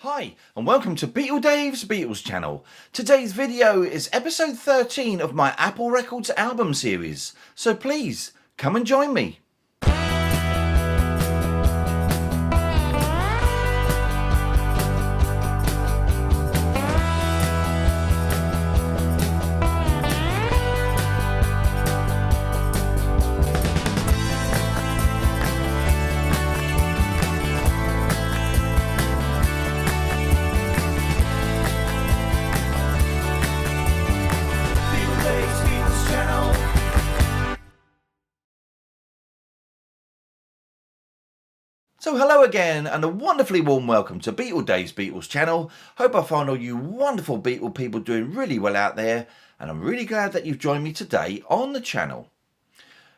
Hi and welcome to BeatleDave's Beatles channel. Today's video is episode 13 of my Apple Records album series, so please come and join me. So hello again and a wonderfully warm welcome to BeatleDave's Beatles channel. Hope I find all you wonderful Beatle people doing really well out there, and I'm really glad that you've joined me today on the channel.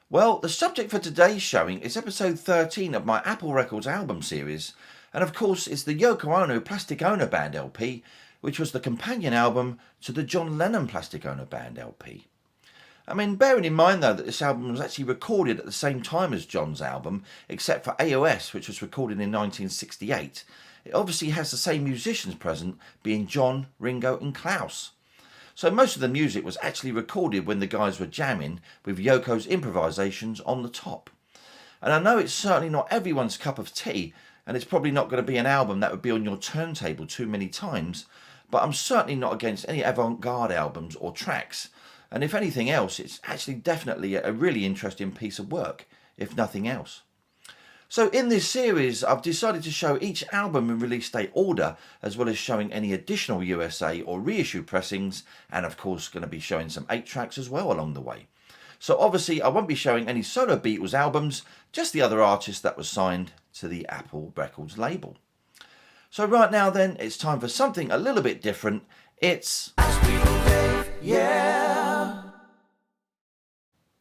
Well, the subject for today's showing is episode 13 of my Apple Records album series, and of course it's the Yoko Ono Plastic Ono Band LP, which was the companion album to the John Lennon Plastic Ono Band LP. I mean, bearing in mind though that this album was actually recorded at the same time as John's album, except for AOS, which was recorded in 1968, it obviously has the same musicians present, being John, Ringo and Klaus. So most of the music was actually recorded when the guys were jamming, with Yoko's improvisations on the top. And I know it's certainly not everyone's cup of tea, and it's probably not going to be an album that would be on your turntable too many times, but I'm certainly not against any avant-garde albums or tracks. And if anything else, it's actually definitely a really interesting piece of work, if nothing else. So in this series, I've decided to show each album in release date order, as well as showing any additional USA or reissue pressings, and of course going to be showing some 8-tracks as well along the way. So obviously I won't be showing any solo Beatles albums, just the other artists that were signed to the Apple Records label. So right now then, it's time for something a little bit different. It's BeatleDave, yeah!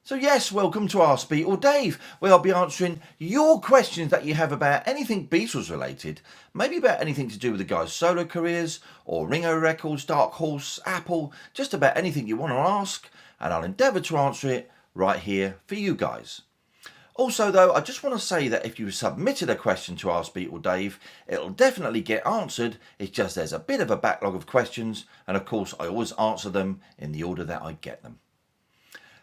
So yes, welcome to Ask BeatleDave, where I'll be answering your questions that you have about anything Beatles related, maybe about anything to do with the guys' solo careers, or Ringo Records, Dark Horse, Apple, just about anything you want to ask, and I'll endeavour to answer it right here for you guys. Also though, I just want to say that if you submitted a question to Ask BeatleDave, it'll definitely get answered. It's just there's a bit of a backlog of questions, and of course I always answer them in the order that I get them.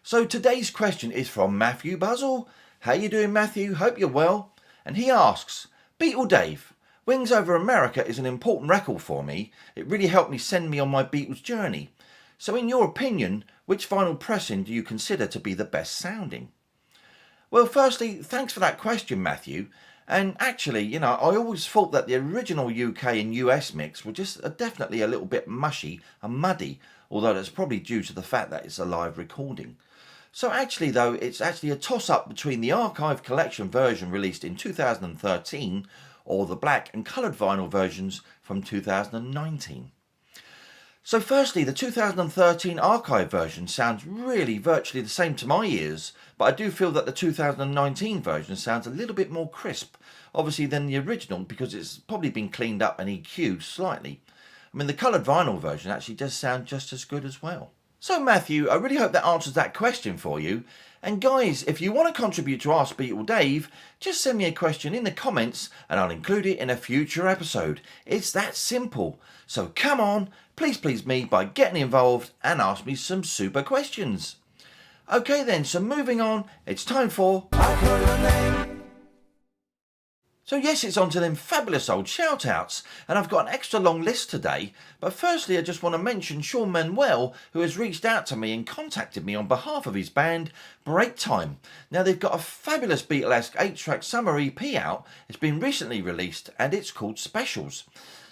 So today's question is from Matthew Buzzle. How you doing, Matthew? Hope you're well. And he asks, BeatleDave, Wings Over America is an important record for me. It really helped me send me on my Beatles journey. So in your opinion, which vinyl pressing do you consider to be the best sounding? Well, firstly, thanks for that question, Matthew. And actually, I always thought that the original UK and US mix were just definitely a little bit mushy and muddy, although that's probably due to the fact that it's a live recording. So actually though, it's actually a toss-up between the Archive Collection version released in 2013 or the black and coloured vinyl versions from 2019. So firstly, the 2013 Archive version sounds really virtually the same to my ears, but I do feel that the 2019 version sounds a little bit more crisp, obviously, than the original, because it's probably been cleaned up and EQ'd slightly. I mean, the coloured vinyl version actually does sound just as good as well. So Matthew, I really hope that answers that question for you. And guys, if you want to contribute to Ask BeatleDave, just send me a question in the comments and I'll include it in a future episode. It's that simple. So come on, please me by getting involved and ask me some super questions. Okay then, so moving on, it's time for I Call Your Name. So yes, it's on to them fabulous old shout-outs, and I've got an extra long list today, but firstly I just want to mention Sean Manuel, who has reached out to me and contacted me on behalf of his band, Break Time. Now they've got a fabulous Beatlesque 8-track summer EP out. It's been recently released and it's called Specials.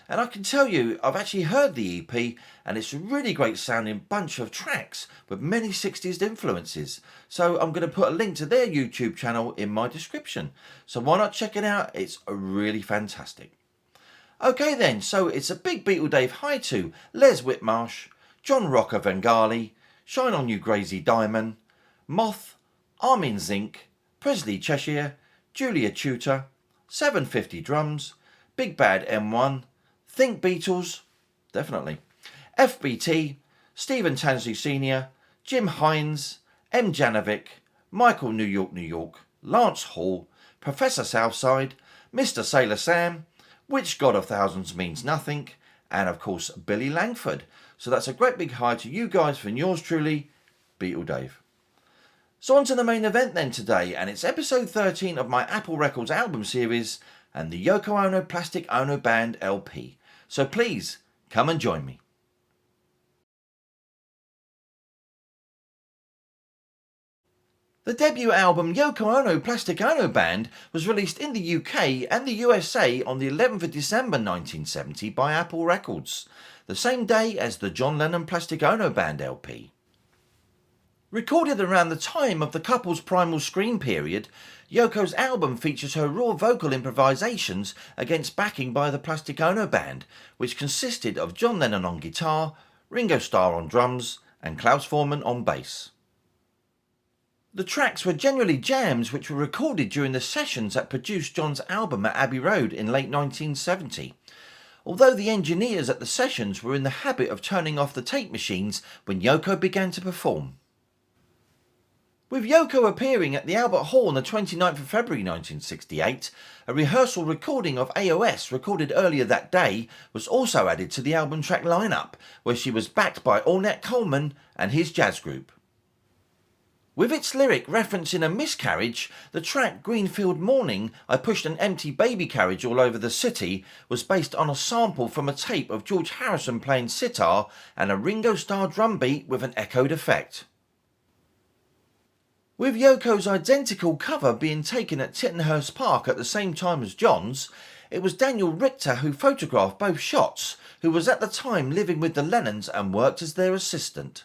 And I can tell you, I've actually heard the EP and it's a really great sounding bunch of tracks with many 60s influences. So I'm going to put a link to their YouTube channel in my description. So why not check it out? It's really fantastic. Okay then, so it's a big BeatleDave hi to Les Whitmarsh, John Rocker Vengali, Shine On You Crazy Diamond, Moth, Armin Zink, Presley Cheshire, Julia Tutor, 750 Drums, Big Bad M1, Think Beatles, definitely, FBT, Stephen Tansey Sr., Jim Hines, M. Janovic, Michael New York, Lance Hall, Professor Southside, Mr. Sailor Sam, Which God of Thousands Means Nothing, and of course Billy Langford. So that's a great big hi to you guys from yours truly, BeatleDave. So on to the main event then today, and it's episode 13 of my Apple Records album series and the Yoko Ono Plastic Ono Band LP. So please, come and join me. The debut album Yoko Ono Plastic Ono Band was released in the UK and the USA on the 11th of December 1970 by Apple Records, the same day as the John Lennon Plastic Ono Band LP. Recorded around the time of the couple's primal scream period, Yoko's album features her raw vocal improvisations against backing by the Plastic Ono Band, which consisted of John Lennon on guitar, Ringo Starr on drums, and Klaus Voormann on bass. The tracks were generally jams which were recorded during the sessions that produced John's album at Abbey Rd in late 1970, although the engineers at the sessions were in the habit of turning off the tape machines when Yoko began to perform. With Yoko appearing at the Albert Hall on the 29th of February 1968, a rehearsal recording of AOS recorded earlier that day was also added to the album track lineup, where she was backed by Ornette Coleman and his jazz group. With its lyric referencing a miscarriage, the track Greenfield Morning, I Pushed an Empty Baby Carriage All Over the City was based on a sample from a tape of George Harrison playing sitar and a Ringo Starr drum beat with an echoed effect. With Yoko's identical cover being taken at Tittenhurst Park at the same time as John's, it was Daniel Richter who photographed both shots, who was at the time living with the Lennons and worked as their assistant.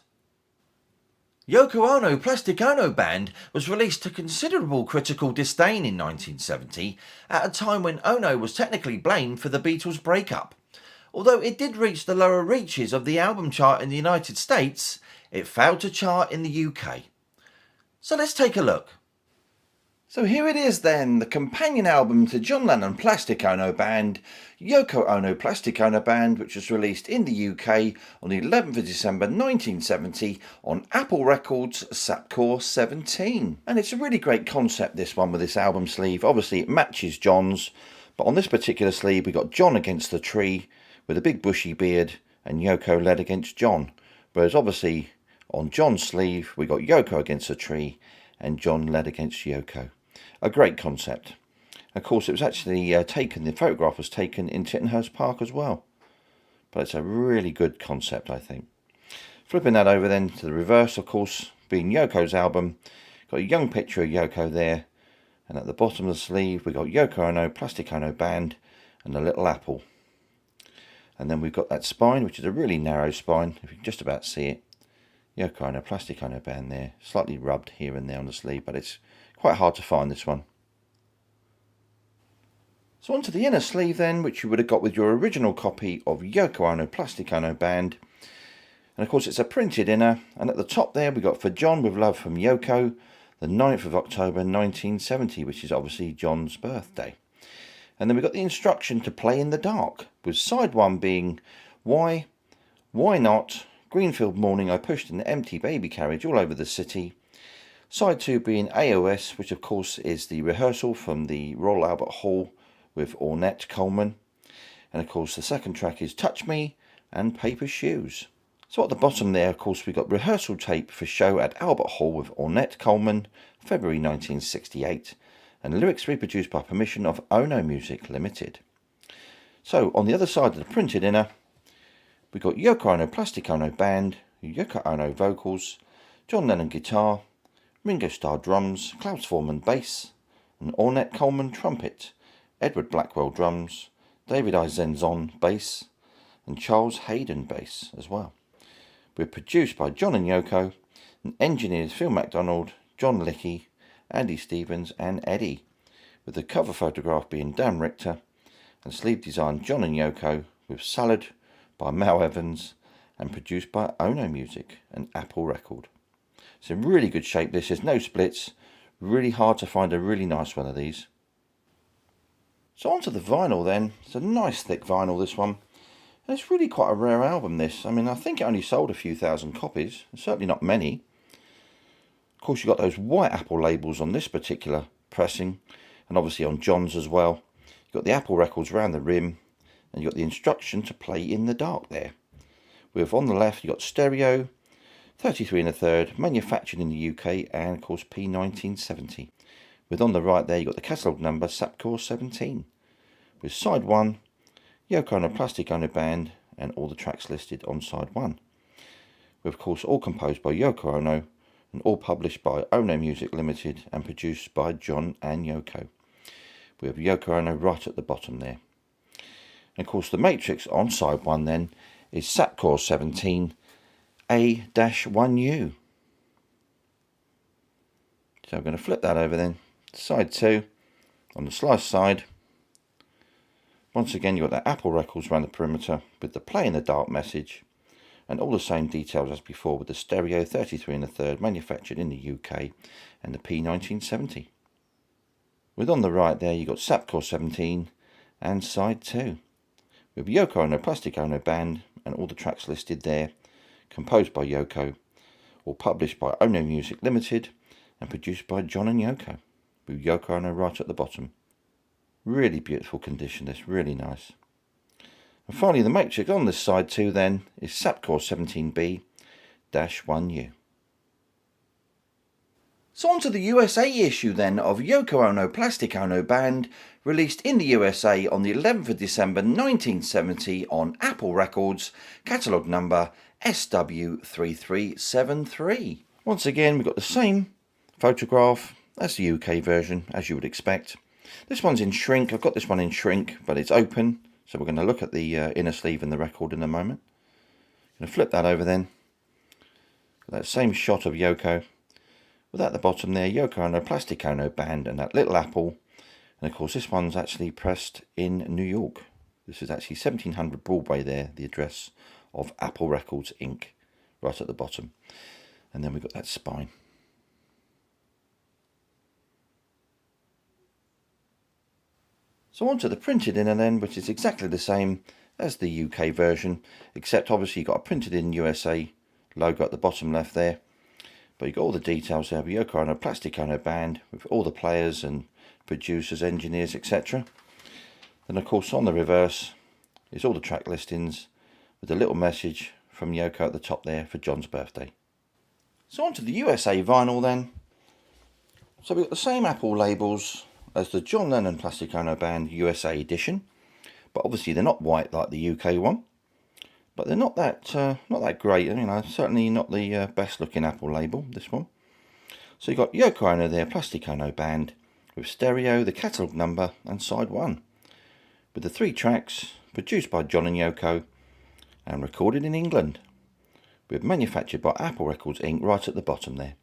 Yoko Ono Plastic Ono Band was released to considerable critical disdain in 1970, at a time when Ono was technically blamed for the Beatles' breakup. Although it did reach the lower reaches of the album chart in the United States, it failed to chart in the UK. So let's take a look. So here it is then, the companion album to John Lennon Plastic Ono Band, Yoko Ono Plastic Ono Band, which was released in the UK on the 11th of December 1970 on Apple Records Sapcor 17. And it's a really great concept, this one, with this album sleeve. Obviously it matches John's, but on this particular sleeve we got John against the tree with a big bushy beard and Yoko led against John. Whereas obviously on John's sleeve we got Yoko against the tree and John led against Yoko. A great concept. Of course, it was actually the photograph was taken in Tittenhurst Park as well. But it's a really good concept, I think. Flipping that over then to the reverse, of course, being Yoko's album. Got a young picture of Yoko there. And at the bottom of the sleeve, we got Yoko Ono, Plastic Ono Band, and a little apple. And then we've got that spine, which is a really narrow spine, if you can just about see it. Yoko Ono, Plastic Ono Band there. Slightly rubbed here and there on the sleeve, but it's quite hard to find, this one. So onto the inner sleeve then, which you would have got with your original copy of Yoko Ono Plastic Ono Band. And of course it's a printed inner, and at the top there we got For John with Love from Yoko, the 9th of October 1970, which is obviously John's birthday. And then we got the instruction to play in the dark, with side 1 being Why Not, Greenfield Morning, I Pushed an Empty Baby Carriage All Over the City. Side 2 being AOS, which of course is the rehearsal from the Royal Albert Hall with Ornette Coleman. And of course the second track is Touch Me and Paper Shoes. So at the bottom there, of course, we got rehearsal tape for show at Albert Hall with Ornette Coleman, February 1968, and lyrics reproduced by permission of Ono Music Limited. So on the other side of the printed inner, we got Yoko Ono Plastic Ono Band, Yoko Ono vocals, John Lennon guitar, Ringo Starr drums, Klaus Voormann bass, and Ornette Coleman trumpet, Edward Blackwell drums, David Izenzon bass, and Charles Hayden bass as well. We're produced by John and Yoko, and engineers Phil MacDonald, John Lickie, Andy Stevens and Eddie, with the cover photograph being Dan Richter, and sleeve design John and Yoko, with Salad by Mal Evans, and produced by Ono Music and Apple Record. It's in really good shape, this. There's no splits. Really hard to find a really nice one of these. So onto the vinyl then. It's a nice thick vinyl, this one. And it's really quite a rare album, this. I mean, I think it only sold a few thousand copies. Certainly not many. Of course, you've got those white Apple labels on this particular pressing. And obviously on John's as well. You've got the Apple records around the rim, and you've got the instruction to play in the dark there. With on the left, you've got stereo, 33 1/3, manufactured in the UK, and of course P1970. With on the right there, you've got the catalogue number, Sapcor 17. With side 1, Yoko Ono Plastic Ono Band, and all the tracks listed on side 1. With of course all composed by Yoko Ono, and all published by Ono Music Limited, and produced by John and Yoko. We have Yoko Ono right at the bottom there. And of course the matrix on side 1 then is Sapcor 17 A-1U. So I'm going to flip that over then. Side 2, on the slice side, once again you've got the Apple records around the perimeter with the play in the dark message, and all the same details as before with the stereo 33 1/3 manufactured in the UK and the P1970. With on the right there you've got Sapcor 17 and side 2 with Yoko Ono Plastic Ono Band, and all the tracks listed there, composed by Yoko, or published by Ono Music Limited and produced by John and Yoko, with Yoko Ono right at the bottom. Really beautiful condition, this, really nice. And finally the matrix on this side 2 then is Sapcor 17B-1U. So on to the USA issue then of Yoko Ono Plastic Ono Band, released in the USA on the 11th of December 1970 on Apple Records, catalogue number SW3373. Once again we've got the same photograph as the UK version, as you would expect. This one's in shrink. I've got this one in shrink, but it's open, so we're going to look at the inner sleeve and the record in a moment. I'm going to flip that over then. That same shot of Yoko, with at the bottom there Yoko Ono Plastic Ono Band and that little apple. And of course this one's actually pressed in New York. This is actually 1700 Broadway there, the address of Apple Records Inc. right at the bottom. And then we've got that spine. So on to the printed inner then, which is exactly the same as the UK version, except obviously you've got a printed in USA logo at the bottom left there. But you've got all the details there of Yoko Ono Plastic Ono Band, with all the players and producers, engineers, etc. Then of course on the reverse is all the track listings, with a little message from Yoko at the top there for John's birthday. So on to the USA vinyl then. So we've got the same Apple labels as the John Lennon Plastic Ono Band USA edition, but obviously they're not white like the UK one. But they're not that great. Certainly not the best looking Apple label, this one. So you've got Yoko Ono there, Plastic Ono Band, with stereo, the catalogue number, and side 1. With the 3 tracks, produced by John and Yoko, and recorded in England. With manufactured by Apple Records Inc. right at the bottom there.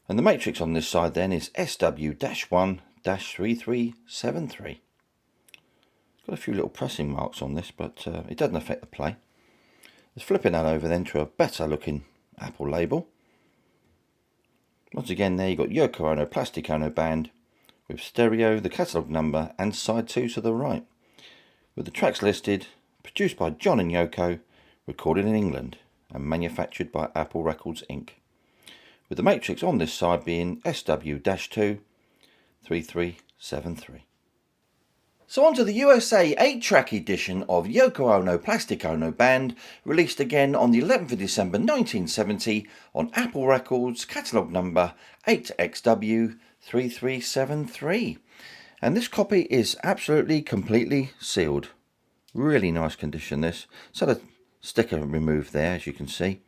And the matrix on this side then is SW-1-3373. Got a few little pressing marks on this, but it doesn't affect the play. Let's flipping that over then to a better looking Apple label. Once again there you've got Yoko Ono Plastic Ono Band, with stereo, the catalogue number, and side 2 to the right. With the tracks listed, produced by John and Yoko, recorded in England, and manufactured by Apple Records Inc. With the matrix on this side being SW-2-3373. So on to the USA 8-track edition of Yoko Ono Plastic Ono Band, released again on the 11th of December 1970 on Apple Records, catalogue number 8XW3373. And this copy is absolutely completely sealed. Really nice condition this. So the sticker removed there, as you can see.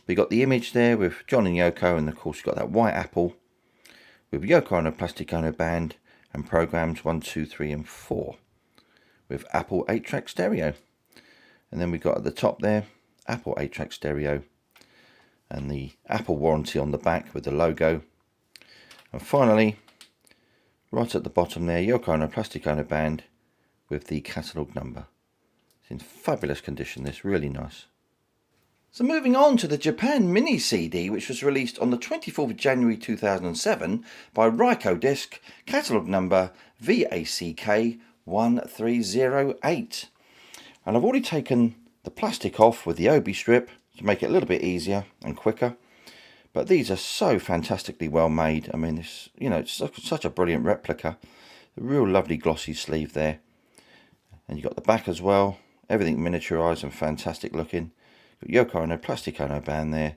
We got the image there with John and Yoko, and of course you've got that white apple with Yoko Ono Plastic Ono Band and programs 1, 2, 3 and 4 with Apple 8-track stereo. And then we've got at the top there Apple 8-track stereo and the Apple warranty on the back with the logo. And finally, right at the bottom there, Yoko Ono Plastic Ono Band with the catalogue number. It's in fabulous condition, this, really nice. So moving on to the Japan Mini CD, which was released on the 24th of January 2007 by Reissue Disc, catalogue number VACK1308. And I've already taken the plastic off with the Obi strip to make it a little bit easier and quicker. But these are so fantastically well made. I mean, it's such a brilliant replica. A real lovely glossy sleeve there. And you've got the back as well. Everything miniaturised and fantastic looking. Got Yoko Ono Plastic Ono Band there.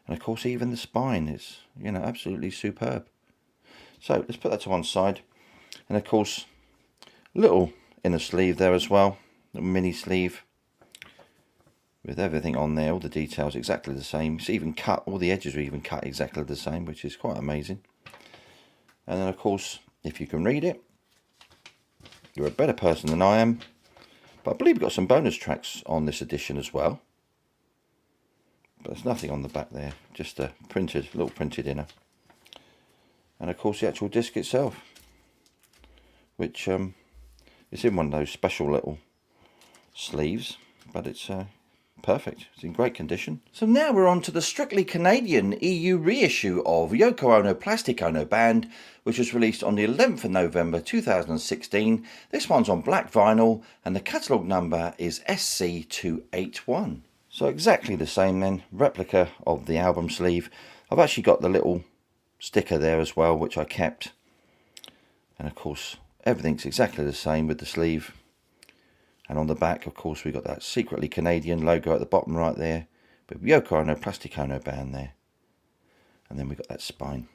And of course even the spine is, you know, absolutely superb. So let's put that to one side. And of course, little inner sleeve there as well. Little mini sleeve. With everything on there, all the details exactly the same. It's even cut, all the edges are even cut exactly the same, which is quite amazing. And then of course, if you can read it, you're a better person than I am. But I believe we've got some bonus tracks on this edition as well. But there's nothing on the back there, just a little printed inner. And of course the actual disc itself, which is in one of those special little sleeves, but it's perfect. It's in great condition. So now we're on to the strictly Canadian EU reissue of Yoko Ono Plastic Ono Band, which was released on the 11th of November 2016. This one's on black vinyl and the catalogue number is SC281. So exactly the same then, replica of the album sleeve. I've actually got the little sticker there as well, which I kept. And of course, everything's exactly the same with the sleeve. And on the back, of course, we've got that secretly Canadian logo at the bottom right there, with Yoko Ono Plastic Ono Band there. And then we've got that spine.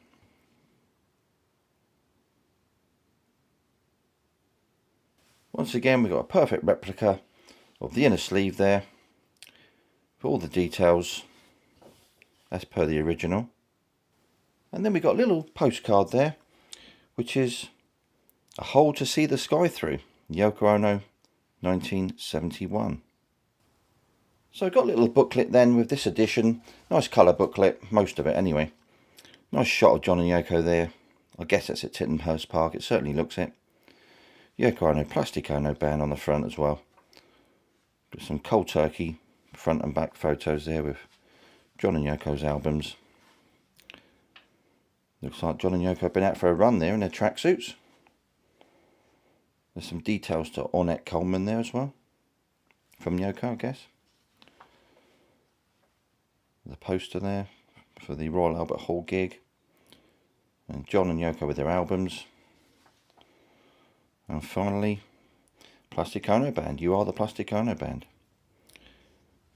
Once again, we've got a perfect replica of the inner sleeve there, with all the details as per the original. And then we've got a little postcard there, which is a hole to see the sky through, Yoko Ono 1971. So I've got a little booklet then with this edition. Nice colour booklet, most of it anyway. Nice shot of John and Yoko there. I guess that's at Tittenhurst Park, it certainly looks it. Yoko Ono Plastic Ono Band on the front as well. Got some cold turkey front and back photos there with John and Yoko's albums. Looks like John and Yoko have been out for a run there in their tracksuits. There's some details to Ornette Coleman there as well, from Yoko, I guess. The poster there for the Royal Albert Hall gig. And John and Yoko with their albums. And finally, Plastic Ono Band, You Are the Plastic Ono Band.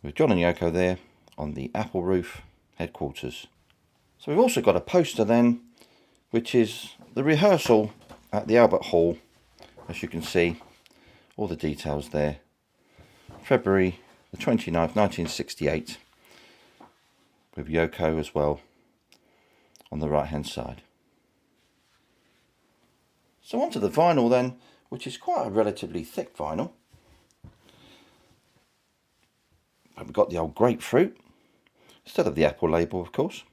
With John and Yoko there on the Apple Roof headquarters. So we've also got a poster then, which is the rehearsal at the Albert Hall. As you can see, all the details there. February the 29th, 1968. With Yoko as well on the right hand side. So onto the vinyl then, which is quite a relatively thick vinyl. We've got the old grapefruit, instead of the Apple label of course.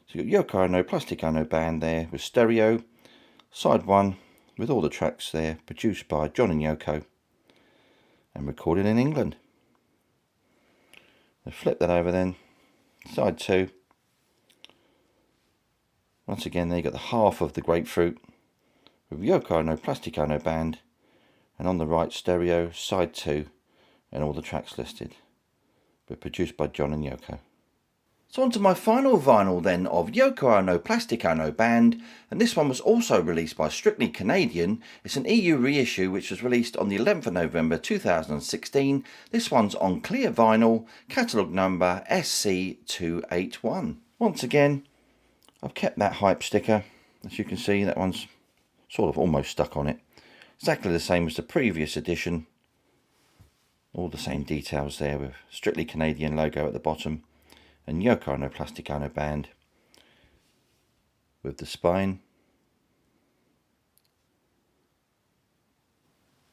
So you've got Yoko Ono Plastic Ono Band there with stereo, side 1 with all the tracks there, produced by John and Yoko and recorded in England. We'll flip that over then, side 2. Once again there you got the half of the grapefruit with Yoko Ono Plastic Ono Band, and on the right stereo, side 2 and all the tracks listed, but produced by John and Yoko. So on to my final vinyl then of Yoko Ono Plastic Ono Band, and this one was also released by Strictly Canadian. It's an EU reissue which was released on the 11th of November 2016. This one's on clear vinyl, catalogue number SC281. Once again, I've kept that hype sticker. As you can see, that one's sort of almost stuck on it. Exactly the same as the previous edition. All the same details there with Strictly Canadian logo at the bottom. And Yoko Ono Plastic Ono Band with the spine.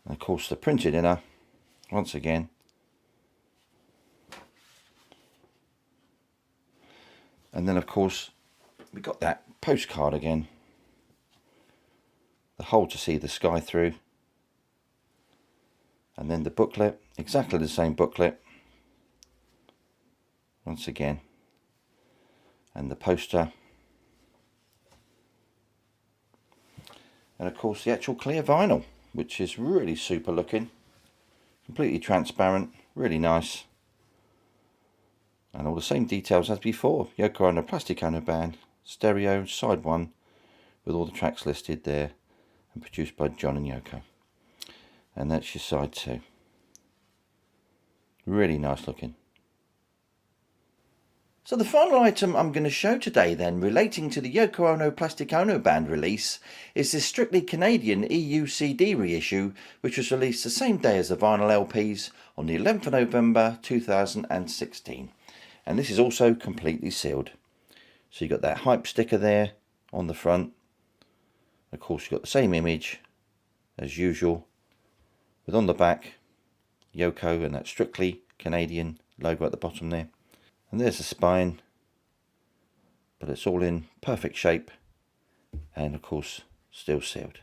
And of course the printed inner, once again. And then of course we got that postcard again. The hole to see the sky through. And then the booklet, exactly the same booklet. Once again, and the poster, and of course the actual clear vinyl, which is really super looking, completely transparent, really nice, and all the same details as before. Yoko Ono Plastic Ono Band, stereo, side 1 with all the tracks listed there, and produced by John and Yoko. And that's your side 2. Really nice looking. So the final item I'm going to show today then, relating to the Yoko Ono Plastic Ono Band release, is this strictly Canadian EU CD reissue, which was released the same day as the vinyl LPs on the 11th of November 2016. And this is also completely sealed. So you've got that hype sticker there on the front. Of course you've got the same image as usual, with on the back Yoko and that strictly Canadian logo at the bottom there. And there's the spine, but it's all in perfect shape and of course still sealed.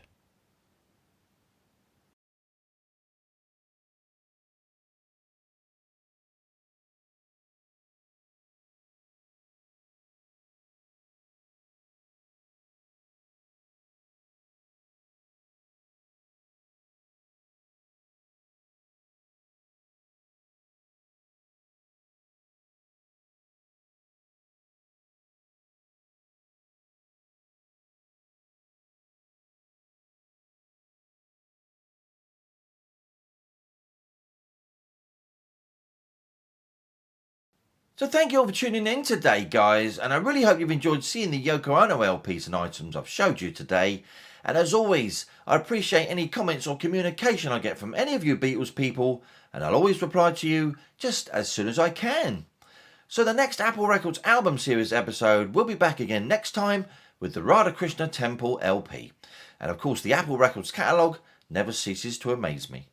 So thank you all for tuning in today, guys, and I really hope you've enjoyed seeing the Yoko Ono LPs and items I've showed you today. And as always, I appreciate any comments or communication I get from any of you Beatles people, and I'll always reply to you just as soon as I can. So the next Apple Records album series episode will be back again next time with the Radha Krishna Temple LP. And of course the Apple Records catalogue never ceases to amaze me.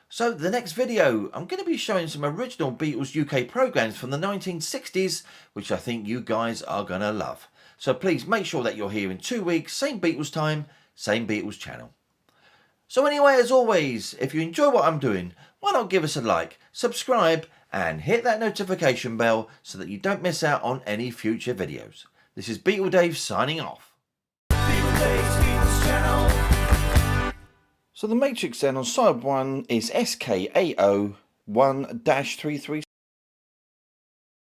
So the next video, I'm going to be showing some original Beatles UK programmes from the 1960s, which I think you guys are going to love. So please make sure that you're here in 2 weeks, same Beatles time, same Beatles channel. So anyway, as always, if you enjoy what I'm doing, why not give us a like, subscribe and hit that notification bell so that you don't miss out on any future videos. This is BeatleDave signing off. BeatleDave's channel. So the matrix then on side 1 is SKAO 1-336.